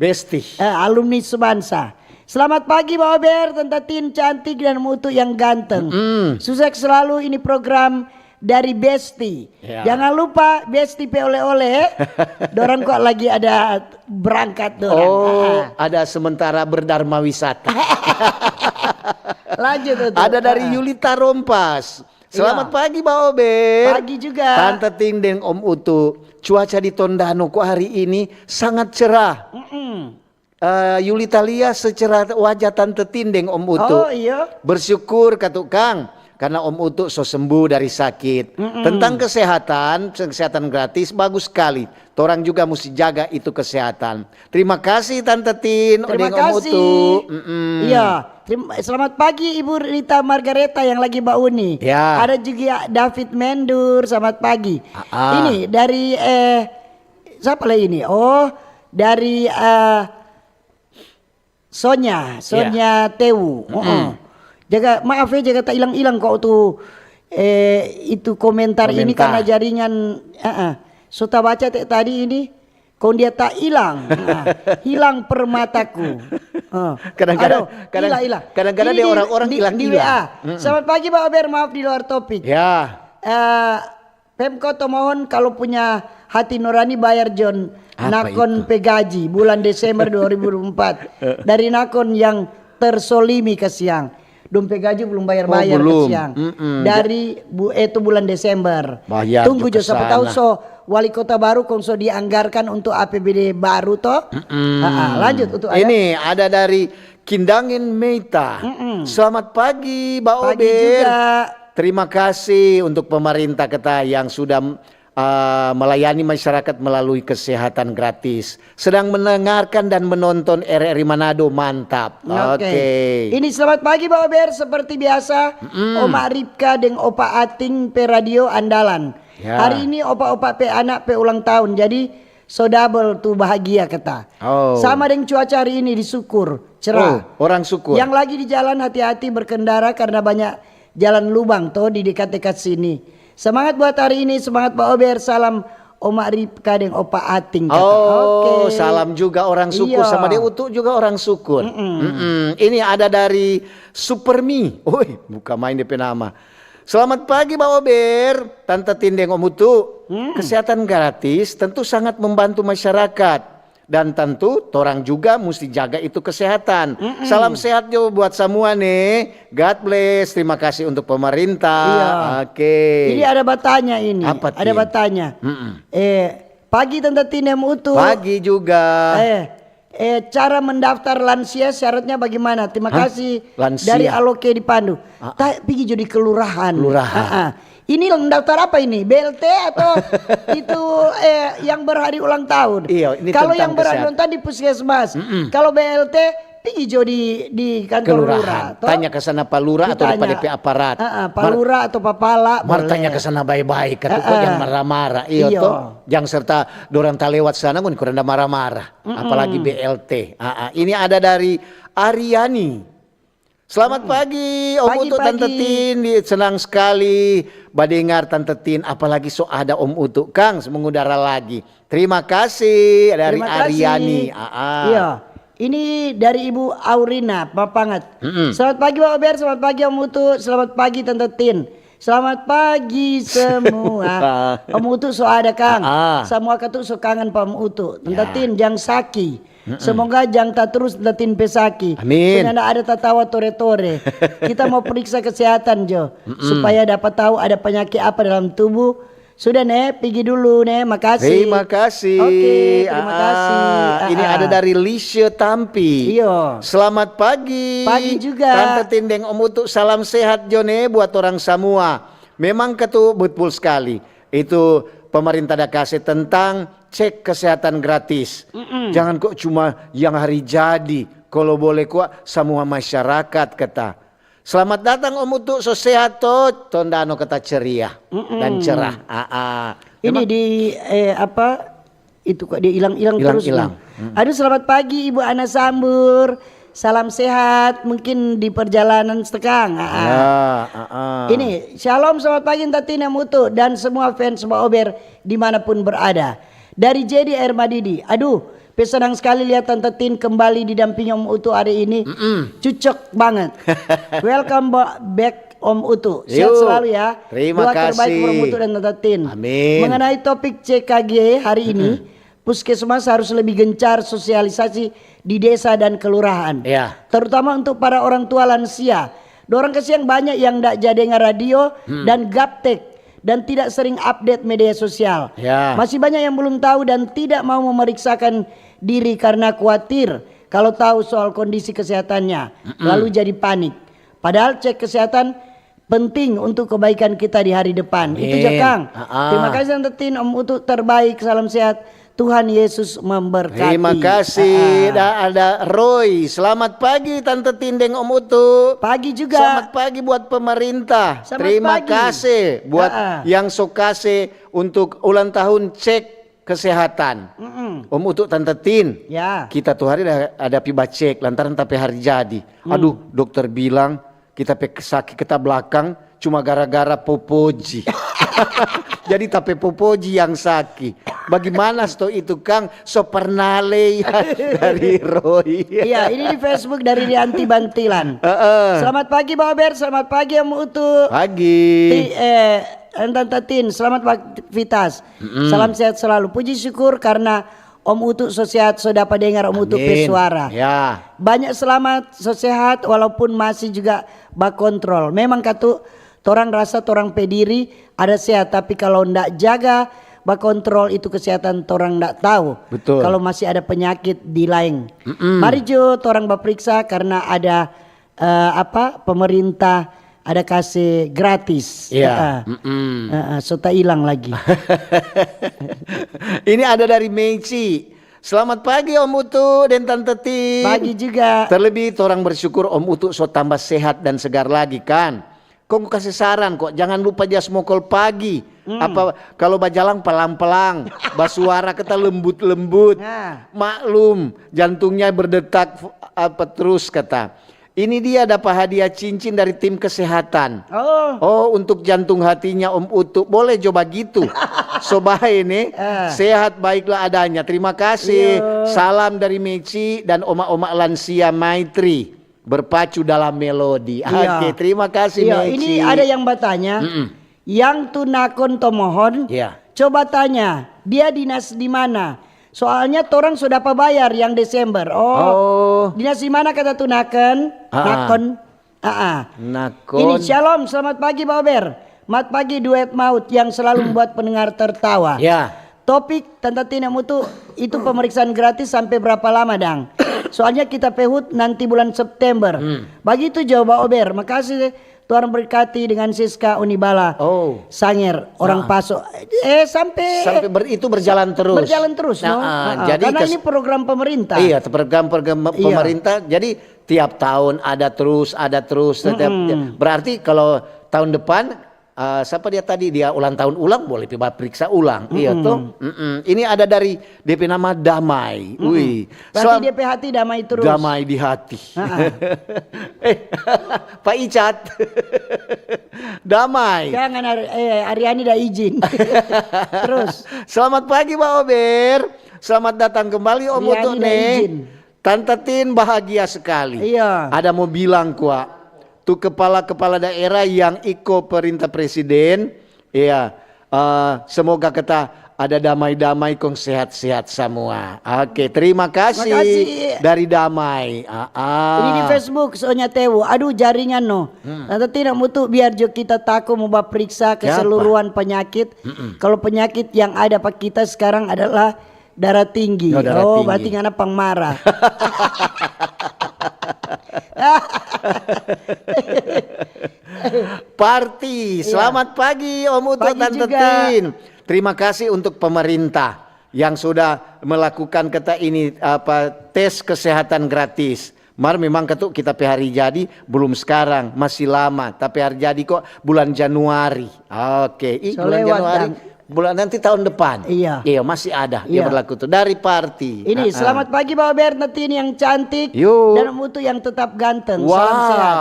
Alumni Sebansa. Selamat pagi Mbak Ober, Tante Tin cantik dan Om Utu yang ganteng. Sukses selalu ini program dari Besti.
Ya.
Jangan lupa Besti pe oleh-oleh. Dorang kok lagi ada berangkat dorang.
Oh, ada sementara berdharma wisata.
Lanjut tuh.
Ada dari Yulita Rompas. Selamat pagi Mbak Ober.
Pagi juga.
Tante Ting dan Om Utu. Cuaca di Tondano kok hari ini sangat cerah. Yulita lihat secerah wajah Tante Ting dan Om Utu.
Oh iya.
Bersyukur katuk Kang. karena Om Utu so sembuh dari sakit. Tentang kesehatan gratis bagus sekali. Torang juga mesti jaga itu kesehatan. Terima kasih Tante Tin,
Terima
odeng Om Utu.
kasih. Iya. Selamat pagi Ibu Rita Margareta yang lagi Mbak Uni.
Ya.
Ada juga David Mendur, selamat pagi. Ini dari siapa lagi ini? Oh, dari Sonya Tewu. Jaga maaf ya, jaga tak hilang-hilang kok tuh itu komentar ini karena jaringan Suta baca tadi ini kau dia tak hilang. Hilang permataku.
Kadang-kadang dia orang-orang hilang
di WA. Selamat pagi Pak Ober, maaf di luar topik.
Ya.
Pemko mohon kalau punya hati nurani bayar John nakon pegaji bulan Desember 2004 dari nakon yang tersolimi ke siang. Dompet gaji belum bayar-bayar ke siang. Dari itu bulan Desember.
Bayar
tunggu jo siapa tahu wali kota baru kongso dianggarkan untuk APBD baru toh. Lanjut untuk
ini ada dari Kindangin Meita. Selamat pagi Mbak Ober.
Pagi juga.
Terima kasih untuk pemerintah kita yang sudah melayani masyarakat melalui kesehatan gratis. Sedang mendengarkan dan menonton RRI Manado, mantap. Oke.
Ini selamat pagi Pak Ober, seperti biasa Oma Ripka dan Opa Ating pe radio andalan. Hari ini opa-opa pe anak pe ulang tahun, jadi so double tuh bahagia kata. Sama dengan cuaca hari ini disyukur cerah.
Orang syukur.
Yang lagi di jalan hati-hati berkendara karena banyak jalan lubang toh di dekat-dekat sini. Semangat buat hari ini, semangat Pak Ober. Salam Oma Ripka dan Opa Ating kata.
Salam juga orang syukur. Sama dia Utu juga orang syukur. Ini ada dari Supermi. Buka main DP nama. Selamat pagi Pak Ober, Tante Tindeng Om Utu. Kesehatan gratis tentu sangat membantu masyarakat. Dan tentu orang juga mesti jaga itu kesehatan. Salam sehat jo buat semua nih. God bless. Terima kasih untuk pemerintah. Oke.
Ini ada batanya ini.
Apa
ada batanya. Pagi Tante Tindeng Utu.
Pagi juga.
Cara mendaftar lansia syaratnya bagaimana? Terima kasih
lansia.
Dari Aloke di Pandu. Pergi jadi kelurahan. Ini mendaftar apa ini? BLT atau itu yang berhari ulang tahun? Kalau yang berhari ulang tahun di puskesmas. Kalau BLT pergi di kantor lurah.
Tanya ke sana Pak Lurah atau di DP aparat.
Pak Lurah atau Pak Pala.
Tanya ke sana baik-baik. Kok yang marah-marah. Jangan serta dorang tak lewat sana pun kurang marah-marah. Apalagi BLT. Ini ada dari Ariani. Selamat pagi Om Utu, Tante Tin. Senang sekali badengar Tante Tin. Apalagi ada Om Utu Kang mengudara lagi. Terima kasih dari Ariani.
Iya. Ini dari Ibu Aurina Papangat. Selamat pagi Pak Ober, selamat pagi Om Utu, selamat pagi Tante Tin. Selamat pagi semua. Om Utu so ada Kang. Semua katu so kangen Pak Om Utu. Tante Tin jang saki. Semoga jang tak terus datin pesaki.
Amin.
Punya ada tatawa tore-tore. Kita mau periksa kesehatan Jo, supaya dapat tahu ada penyakit apa dalam tubuh. Sudah pergi dulu makasih.
Terima kasih.
Oke, terima kasih.
Ini ada dari Lisha Tampi.
Iya.
Selamat pagi.
Pagi juga.
Tante Tindeng Om Utu, salam sehat Jone buat orang semua. Memang ketu betul sekali. Itu pemerintah dah kasih tentang cek kesehatan gratis. Jangan kok cuma yang hari jadi. Kalau boleh kok semua masyarakat kata. Selamat datang Om Utu, so sehat toh. Tondano kata ceria dan cerah.
Ini di itu kok dia hilang-hilang terus. Aduh, selamat pagi Ibu Ana Sambur. Salam sehat, mungkin di perjalanan setekang. Ini shalom, selamat pagi Tatina Mutu dan semua fans Mbak Ober dimanapun berada. Dari Jadi Air Madidi. Aduh, senang sekali lihat Tante Tin kembali didampingi Om Utu hari ini. Cocok banget. Welcome back Om Utu. Sehat selalu ya.
Terima
kasih. Doa terbaik Om Utu dan Tante Tin.
Amin.
Mengenai topik CKG hari ini, Puskesmas harus lebih gencar sosialisasi di desa dan kelurahan. Terutama untuk para orang tua lansia. Dorang kesian banyak yang tidak jadi radio dan gaptek dan tidak sering update media sosial. Masih banyak yang belum tahu dan tidak mau memeriksakan diri karena khawatir kalau tahu soal kondisi kesehatannya. Lalu jadi panik. Padahal cek kesehatan penting untuk kebaikan kita di hari depan. Itu aja Kang. Terima kasih Tante Tin, Om Utu terbaik, salam sehat. Tuhan Yesus memberkati.
Terima kasih. Ada Roy. Selamat pagi Tante Tindeng Om Utu.
Pagi juga.
Selamat pagi buat pemerintah.
Selamat
Terima
pagi.
kasih buat yang sok kasih untuk ulang tahun cek kesehatan. Om Utu Tante Tin.
Ya.
Kita tuh hari ada piba cek lantaran tapi hari jadi. Aduh, dokter bilang kita sakit kita belakang cuma gara-gara popoji. Jadi tapi popoji yang sakit. Bagaimana sto itu Kang? So pernale ya dari Roy.
Iya, ini di Facebook dari Rianti Bantilan. Selamat pagi Bang Ober, selamat pagi Om Utu.
Pagi.
Tante Tin, selamat aktivitas. Salam sehat selalu. Puji syukur karena Om Utu so sehat, so dapat dengar Om Utu pesuara.
Ya.
Banyak selamat, so sehat walaupun masih juga bakontrol. Memang katu torang rasa torang pediri ada sehat, tapi kalau ndak jaga bakontrol itu kesehatan torang ndak tahu.
Betul.
Kalau masih ada penyakit di lain. Mari Jo torang baperiksa karena ada pemerintah ada kasih gratis.
Iya.
So tak hilang lagi.
Ini ada dari Meici. Selamat pagi Om Utu dan Tante Tin.
Pagi juga.
Terlebih orang bersyukur Om Utu so tambah sehat dan segar lagi kan. Kok kasih saran kok jangan lupa jas mokol pagi. Apa kalau bajalang pelang-pelang, basuara kita lembut-lembut. Maklum jantungnya berdetak terus kata. Ini dia dapat hadiah cincin dari tim kesehatan. Oh, untuk jantung hatinya Om Utu. Boleh coba gitu. Soba ini sehat baiklah adanya. Terima kasih. Salam dari Meci dan oma-oma lansia Maitri. Berpacu dalam melodi. Oke, terima kasih Meci.
Ini ada yang bertanya. Yang tunakon tomohon. Coba tanya, dia dinas di mana? Soalnya torang sudah bayar yang Desember. Dinas di mana kata tunakan? Nakon.
Nakon.
Ini shalom, selamat pagi Pak Ober. Mat pagi duet maut yang selalu membuat pendengar tertawa. Topik Tante Tina Mutu itu pemeriksaan gratis sampai berapa lama Dang? Soalnya kita pehut nanti bulan September. Begitu jawab Pak Ober. Makasih Tuhan berkati dengan Siska Unibala. Sanger orang Paso. Sampai
itu berjalan terus.
Berjalan terus.
Jadi
karena ini program pemerintah.
Iya, program pemerintah. Jadi tiap tahun ada terus. Berarti kalau tahun depan siapa dia tadi dia ulang tahun ulang boleh periksa ulang. Iya tuh. Ini ada dari DP nama Damai. Wih.
Berarti DP hati damai terus.
Damai di hati. Pak Icat. Damai.
Jangan Ariani dah izin. Terus.
Selamat pagi Pak Ober. Selamat datang kembali Om Utu nih. Tante Tin bahagia sekali.
Iya.
Ada mau bilang kuat. Tuh kepala-kepala daerah yang ikut perintah presiden, semoga kita ada damai-damai kong sehat-sehat semua. Oke, terima kasih dari Damai.
Ini di Facebook soalnya Tewo. Aduh jaringan Tante tidak mutu biar jo kita takut mau periksa keseluruhan penyakit. Kalau penyakit yang ada pak kita sekarang adalah darah tinggi. Berarti ngana pang marah.
Party, selamat pagi Om Utu Tante Tin. Terima kasih untuk pemerintah yang sudah melakukan tes kesehatan gratis. Memang ketuk kita hari jadi belum sekarang, masih lama. Tapi hari jadi kok bulan Januari. Oke, bulan Januari. Bulan nanti tahun depan. Iya masih ada dia berlaku tuh dari Party.
Ini selamat pagi Pak Bernardin yang cantik dan Om Utu yang tetap ganteng.
Wow.
Salam sehat.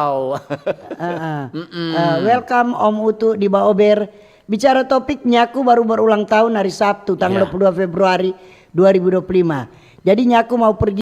Welcome Om Utu di Baober. Bicara topik Nyaku baru berulang tahun hari Sabtu tanggal 22 Februari 2025. Jadi Nyaku mau pergi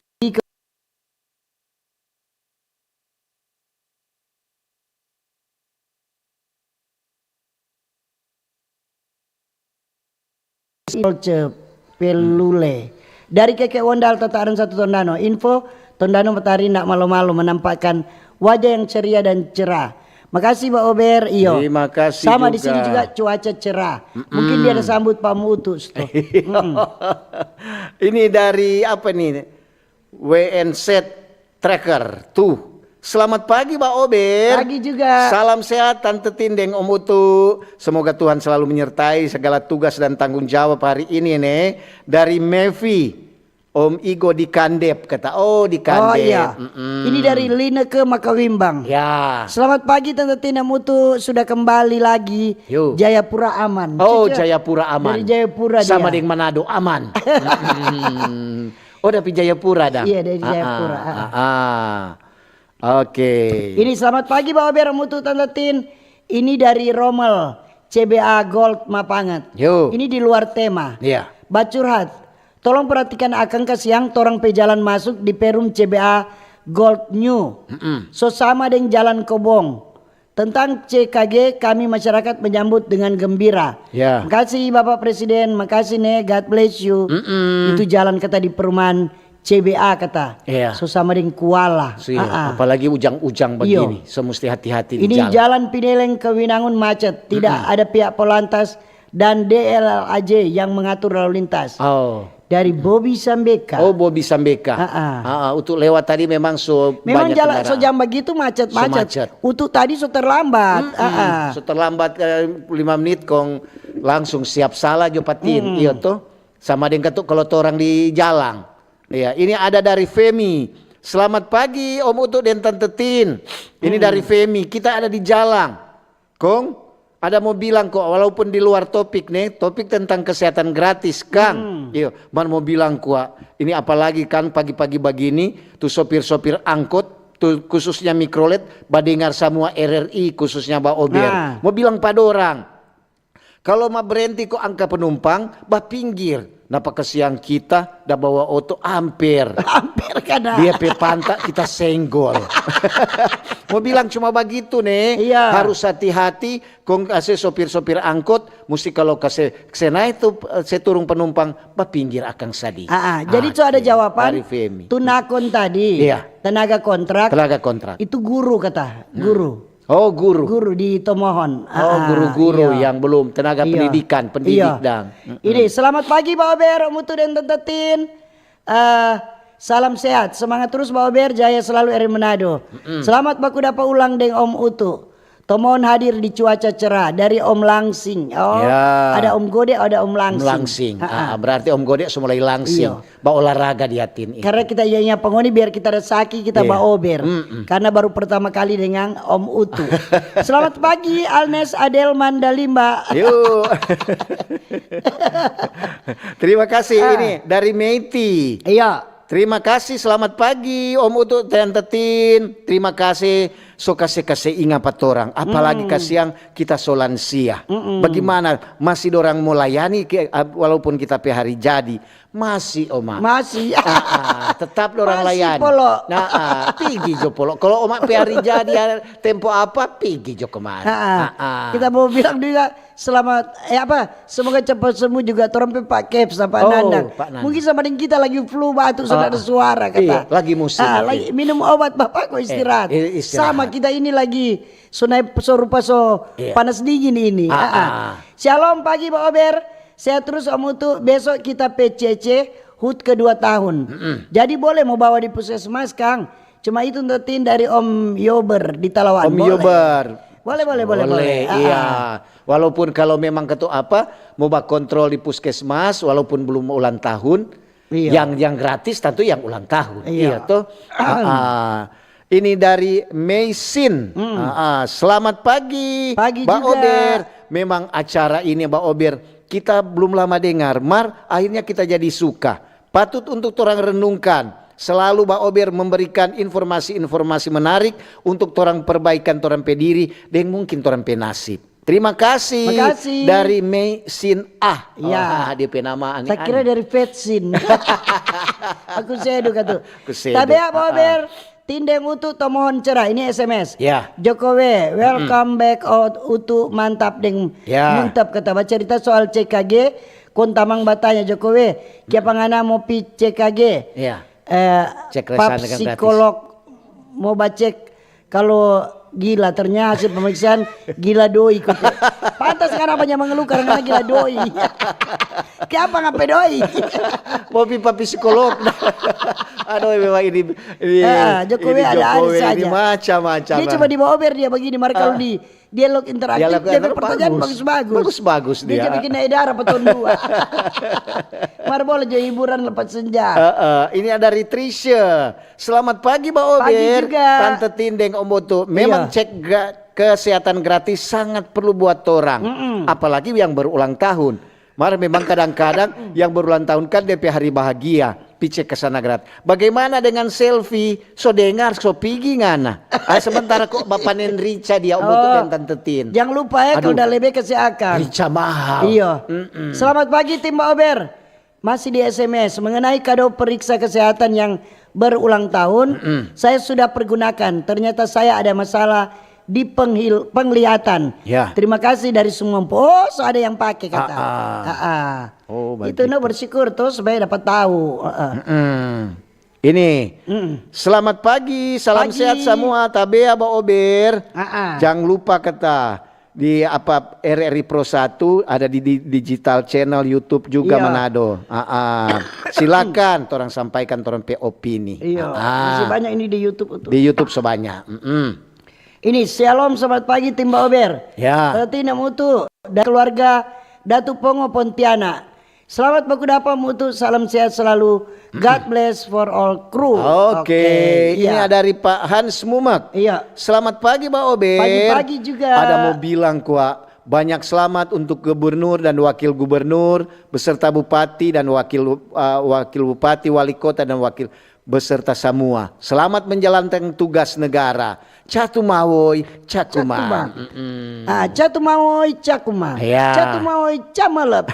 ke Pelule dari Keke Wondal Tataran 1 Tondano. Info Tondano Matahari nak malu-malu menampakkan wajah yang ceria dan cerah. Makasih Pak Ober.
Terima kasih
sama
juga.
Di sini juga cuaca cerah. Mungkin dia ada sambut Pak Mutu.
Ini dari apa nih? WNZ Tracker tuh Selamat pagi Mbak Ober.
Pagi juga.
Salam sehat Tante Tindeng, Om Utu. Semoga Tuhan selalu menyertai segala tugas dan tanggung jawab hari ini nih. Dari Mevi. Om Igo di Kandep kata. Oh di Kandep.
Oh iya. Ini dari Lina ke Makawimbang.
Ya.
Selamat pagi Tante Tina Mutu, sudah kembali lagi.
Yo.
Jayapura aman.
Oh
Cica,
Jayapura aman.
Dari Jayapura
sama
dia.
dengan Manado aman. Oh dari Jayapura dah.
Iya dari Jayapura.
Oke.
Ini selamat pagi Bapak Bera Mutu Tante Tin. Ini dari Rommel CBA Gold Mapangat.
Yo.
Ini di luar tema.
Iya.
Bacurhat. Tolong perhatikan akan kasiang torang pe jalan masuk di Perum CBA Gold New. So sama dengan jalan Kobong. Tentang CKG kami masyarakat menyambut dengan gembira.
Ya.
Makasih Bapak Presiden, makasih nih, God bless you. Itu jalan kata di perumahan CBA kata.
Iya.
So sama dengan Kuala.
Apalagi ujang-ujang begini. So mesti hati-hati di
Ini
jalan.
jalan Pineleng ke Winangun macet. Tidak ada pihak Polantas dan DLAJ yang mengatur lalu lintas.
Oh.
Dari Bobby Sambeka.
Oh Bobby Sambeka. Untuk lewat tadi memang
Memang
banyak
jalan
kendaraan.
jam begitu macet.
macet.
Untuk tadi terlambat.
So terlambat 5 menit kong langsung siap salah jopatin. Iya tuh. Sama dengan tuh kalau orang di jalan. Iya, ini ada dari Femi. Selamat pagi Om Utu dan Tante Tin. Ini dari Femi. Kita ada di jalan. Kong ada mau bilang kok walaupun di luar topik nih, topik tentang kesehatan gratis Kang. Iya, man mau bilang kuat. Ini apalagi kan pagi-pagi begini tuh sopir-sopir angkot tuh khususnya mikrolet badengar semua RRI khususnya Mbak Ober. Mau bilang pada orang kalau mau berhenti kok angka penumpang bah pinggir. Napa kesiang kita dah bawa auto hampir
kada.
Dia pe pantak kita senggol. Mau bilang cuma begitu nih.
Iya.
Harus hati-hati. Kong kasih sopir-sopir angkot, mesti kalau kasih sena itu saya turun penumpang, pinggir akan sadi.
Jadi itu ada jawaban.
Dari Femi.
Tunakon tadi.
Iya.
Tenaga kontrak.
Tenaga kontrak.
Itu guru kata. Guru.
Oh guru.
Guru di Tomohon.
Guru-guru
iya.
yang belum tenaga pendidikan, pendidik dan.
Ini selamat pagi Pak Ober, Mutu dan Tante Tin. Salam sehat, semangat terus Pak Ober, jaya selalu RRI Manado. Selamat baku dapat ulang dengan Om Utu. Tomohon hadir di cuaca cerah dari Om Langsing. Oh,
ya.
Ada Om Gode, ada Om Langsing.
Langsing. Berarti Om Gode mulai langsing. Ba olahraga di hatin.
Karena kita ianya pengoni biar kita resaki kita Ba Ober. Karena baru pertama kali dengan Om Utu. Selamat pagi Alnes Adel Mandalimba.
Yuk. Terima kasih ini dari Meiti.
Iya.
Terima kasih, selamat pagi Om Utu dan Tetin. Terima kasih. So kasih ingat orang. Apalagi kasihan kita solansia. Bagaimana masih dorang mau layani walaupun kita pe hari jadi. Masih Oma.
Masih.
Tetap dorang layani.
Polo.
Pigi jo polo. Kalau Oma pe hari jadi tempo apa pigi jo kemana.
Kita mau bilang juga selamat semoga cepat sembuh juga torang pe Pak Keps Pak Nandang. Mungkin sama dengan kita lagi flu batuk sudah ada suara kata.
Iya, lagi musim.
Lagi minum obat Bapak kok istirahat. Sama kita ini lagi rupa panas dingin ini. Shalom pagi Pak Ober. Sehat terus Om Utu. Besok kita PCC HUT ke-2 tahun. Jadi boleh mau bawa di puskesmas Kang. Cuma itu ngetin dari Om Yober di Talawan.
Om Yober.
Boleh.
Iya. Walaupun kalau memang mau kontrol di puskesmas walaupun belum ulang tahun.
Iya.
Yang gratis tentu yang ulang tahun.
Iya.
Toh. Ini dari Meisin. Selamat pagi.
Pagi
Mbak
juga.
Ober. Memang acara ini Mbak Ober kita belum lama dengar. Akhirnya kita jadi suka. Patut untuk orang renungkan. Selalu Mbak Ober memberikan informasi-informasi menarik untuk orang perbaikan orang pediri dan mungkin orang penasib. Terima kasih. Dari Meisin
Ya.
Dia penamaan.
Saya kira dari Vetsin. Aku sedu kata.
Kusedu.
Tapi Pak Ober. Tindeng Utu Tomohon cerah. Ini SMS.
Ya.
Jokowi, welcome back Utu mantap deng muntap kata baca cerita soal CKG. Kontamang batanya Jokowi. Kia pangana mau pi CKG.
Ya. Cek
Pak
resan
psikolog mau bacek kalau gila ternyata hasil pemeriksaan gila doi. Pantas sekarang banyak mengeluh karena gila doi. Kenapa ngapain doi?
Mau pipa psikolog. Aduh memang ini
Jokowi
ini
ada
Jokowi
saja.
ini macam-macam.
Dia coba dibawa over dia begini, mari kalau di dialog interaktif,
Dialog
dia
interaktif
pertanyaan
bagus.
bagus-bagus.
Bagus dia.
Dia bikin daerah peton 2. Mari boleh jadi hiburan lepas senja.
Ini ada Ritrisha. Selamat pagi Mbak Ober.
Pagi juga.
Tante Tindeng Om Boto. Memang
Iya.
cek kesehatan gratis sangat perlu buat orang. Apalagi yang berulang tahun. Mari memang kadang-kadang yang berulang tahun kan DP hari bahagia. Pice kesana gratis. Bagaimana dengan selfie? So dengar, so pigi ngana. Sementara kok Bapak Nenrica dia Om Boto dan Tante Tin.
Jangan lupa ya kalau
Aduh.
udah lebih kesehatan.
Rica mahal.
Iya. Selamat pagi tim Mbak Ober. Masih di SMS mengenai kado periksa kesehatan yang berulang tahun. Saya sudah pergunakan. Ternyata saya ada masalah di penglihatan.
Ya.
Terima kasih dari semua. Oh, so ada yang pakai kata.
Oh,
Itu no bersyukur tuh supaya dapat tahu.
Ini selamat pagi, salam
Pagi.
sehat semua. Tabea Mbak Ober. Jangan lupa kata di RRI Pro 1 ada di digital channel YouTube juga
Iya.
Manado. Silakan orang sampaikan orang pe opini.
Iya. Masih banyak ini di YouTube tuh.
Di YouTube sebanyak.
Ini shalom selamat pagi tim Mbak Ober.
Ya.
Tina Mutu dan keluarga Datu Pongo Pontianak. Selamat baku dapa Mutu, salam sehat selalu. God bless for all crew.
Oke, ini
iya.
dari Pak Hans Mumak.
Iya.
Selamat pagi Mbak Ober.
Pagi-pagi juga.
Ada mau bilang kuak. Banyak selamat untuk gubernur dan wakil gubernur beserta bupati dan wakil bupati, wali kota dan wakil beserta semua. Selamat menjalankan tugas negara. Catu mawoy, cakuma.
Catu mawoy, cakuma.
Ya.
Catu mawoy, camalep.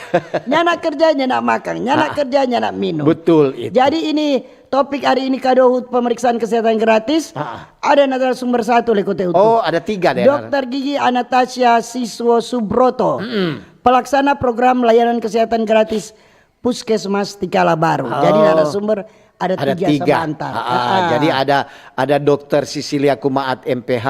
Nyana kerja, nyana makan. Nyana kerja, nyana minum.
Betul itu.
Jadi ini topik hari ini kado pemeriksaan kesehatan gratis. Ada narasumber satu lekote itu.
Oh, ada 3 deh.
Dokter Gigi Anastasia Siswo Subroto, pelaksana program layanan kesehatan gratis Puskesmas Tikala Baru. Jadi narasumber ada 3 sebentar.
Jadi ada Dokter Sisilia Kumaat MPH,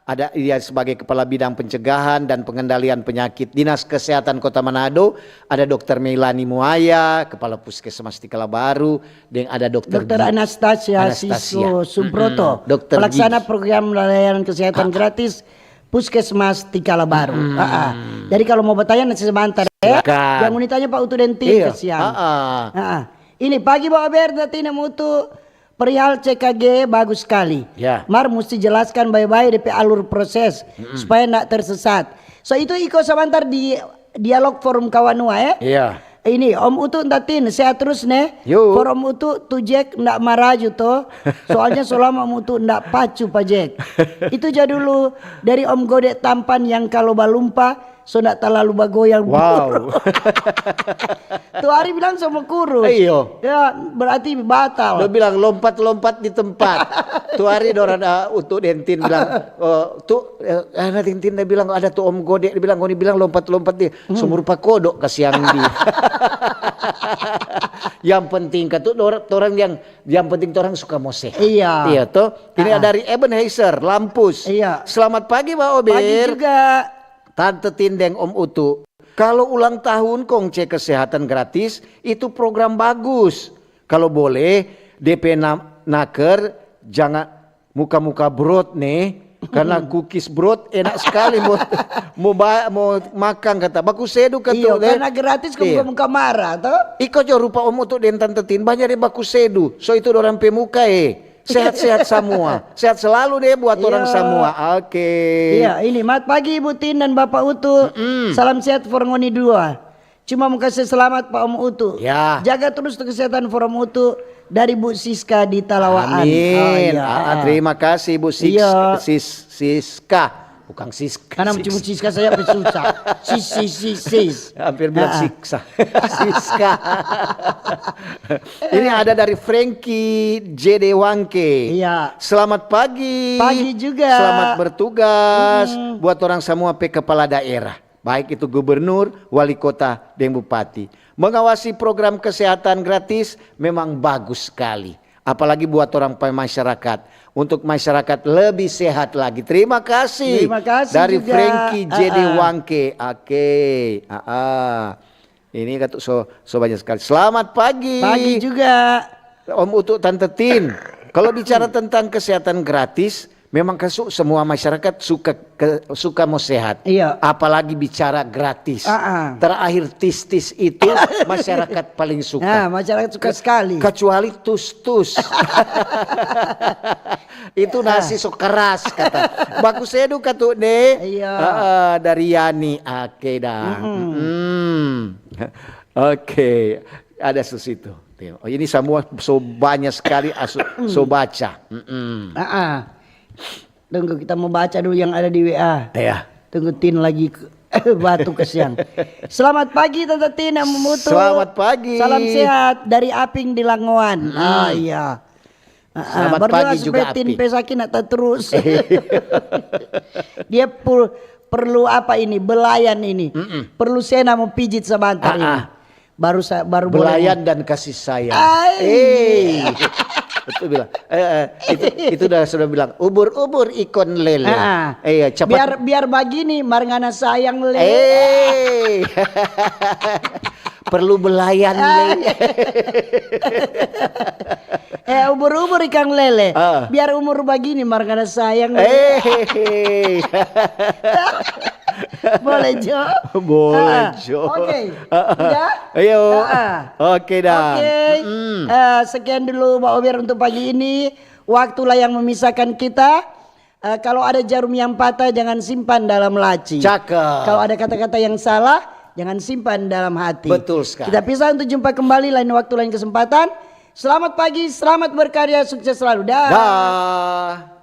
ada dia sebagai kepala bidang pencegahan dan pengendalian penyakit Dinas Kesehatan Kota Manado, ada Dokter Meilani Muaya, kepala Puskesmas Tikala Baru, dan ada Dokter
Anastasia Siswo Subroto,
Dokter
pelaksana
Gigi.
program layanan kesehatan gratis Puskesmas Tikala Baru. Jadi kalau mau bertanya nanti sebentar ya.
Silakan.
Yang unitanya Pak Utu Denti
Iya.
kesian. Ini pagi Mbak Ober Tina Mutu perihal CKG bagus sekali.
Ya.
Mar mesti jelaskan baik-baik DP alur proses supaya tidak tersesat. So itu Iko sebentar di dialog forum kawanua ya.
Iya.
Ini Om Utu Tatin sehat terus nih.
Yuk.
Forum Utu tujek ndak maraju toh. Soalnya selama Om Utu ndak pacu pajek. Itu aja dulu dari Om Godek tampan yang kalau balumpa so ndak terlalu bagoyang.
Wow.
Tuh hari bilang sama kurus.
Iyo.
Ya berarti batal.
Dia bilang lompat-lompat di tempat. Tuh hari orang untuk Dentin bilang, ada Dentin dia bilang ada tuh Om Godek dia bilang, bilang lompat-lompat dia, sumur pak kodok kasihan dia. Yang penting kata orang yang penting orang suka moseh.
Iya.
Iya tuh. Ini ada dari Ebenezer Lampus.
Iya.
Selamat pagi Mbak Ober.
Pagi juga.
Tante Tindeng Om Utu. Kalau ulang tahun kongce kesehatan gratis itu program bagus. Kalau boleh DP naker jangan muka-muka brot nih. Karena cookies brot enak sekali mau makan kata. Baku sedu kata.
Iya karena gratis ke muka marah toh.
Iko jo rupa Om Utu dan Tante Tin banyak deh baku sedu. So itu orang pemuka Sehat-sehat semua. Sehat selalu deh buat orang semua. Oke.
Iya ini mat pagi Ibu Tin dan Bapak Utu. Salam sehat Forngoni 2. Cuma mau kasih selamat Pak Om Utu.
Ya.
Jaga terus kesehatan Forum Utu dari Bu Siska di Talawaan.
Amin.
Iya.
Terima kasih Bu
Iya.
Siska. Bukan Siska.
Karena cuma Siska saya susah. Sis.
Hampir bilang siksa. Siska. Ini ada dari Frankie JD Wangke.
Iya.
Selamat pagi.
Pagi juga.
Selamat bertugas buat orang semua kepala daerah. Baik itu gubernur, wali kota, dan bupati. Mengawasi program kesehatan gratis memang bagus sekali. apalagi buat orang masyarakat. Untuk masyarakat lebih sehat lagi. Terima kasih.
Terima kasih
dari
juga.
Frankie JD Wangke. Oke. Ini kata so banyak sekali. Selamat pagi.
Pagi juga.
Om untuk Tante Tin. Kalau bicara tentang kesehatan gratis, memang semua masyarakat suka mau sehat.
Iya.
Apalagi bicara gratis. Terakhir tis-tis itu masyarakat paling suka.
Nah, masyarakat suka sekali.
Kecuali tus-tus. Itu nasi sok keras kata. Bagus edu katu deh.
Iya.
Dari Yani. Oke dah. Oke. Ada sesuatu. Oh, ini semua so banyak sekali so baca.
Tunggu kita mau baca dulu yang ada di WA.
Iya.
Tunggu Tin lagi batu kesiang. Selamat pagi Tante Tin yang memutu.
Selamat pagi.
Salam sehat dari Aping di Langoan. Iya.
Selamat
Berdoa
pagi juga
supaya Tin
Aping.
pesakin atau terus. Dia perlu apa ini? Belayan ini. Perlu Sena mau pijit sebentar ini. Baru
belayan dan kasih sayang. Itu bilang. Itu sudah bilang ubur-ubur ikon lele. Cepat.
Biar begini marngana sayang lele.
Perlu belayan lele.
Ubur-ubur ikan lele. Biar umur begini marngana sayang lele. Boleh Jo?
Boleh Jo.
Oke. Udah?
Ayo. Oke dah.
Oke. Sekian dulu Mbak Ober untuk pagi ini. Waktulah yang memisahkan kita. Kalau ada jarum yang patah jangan simpan dalam laci.
Cakep.
Kalau ada kata-kata yang salah jangan simpan dalam hati.
Betul sekali.
Kita pisah untuk jumpa kembali lain waktu lain kesempatan. Selamat pagi, selamat berkarya, sukses selalu. Dah.